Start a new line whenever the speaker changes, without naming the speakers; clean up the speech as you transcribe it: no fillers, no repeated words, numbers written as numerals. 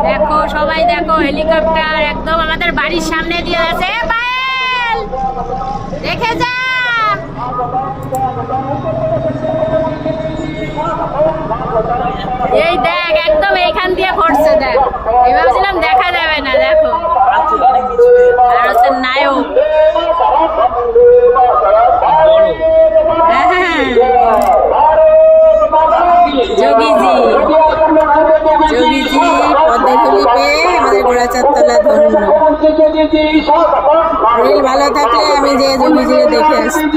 দেখো সবাই দেখো, হেলিকপ্টার একদম আমাদের বাড়ির সামনে দিয়ে আছে। পায়েল দেখে যা। এই দেখ একদম এইখান দিয়ে পড়ছে। দেখ এই ভাবছিলাম দেখা যাবে না। দেখো আর হচ্ছে নায়ক। যোগীজি পদ্মফুলি পেয়ে আমাদের গোড়াচারতলা ধন্য। রিল ভালো থাকলে আমি যে যোগীজিকে দেখে আসতাম।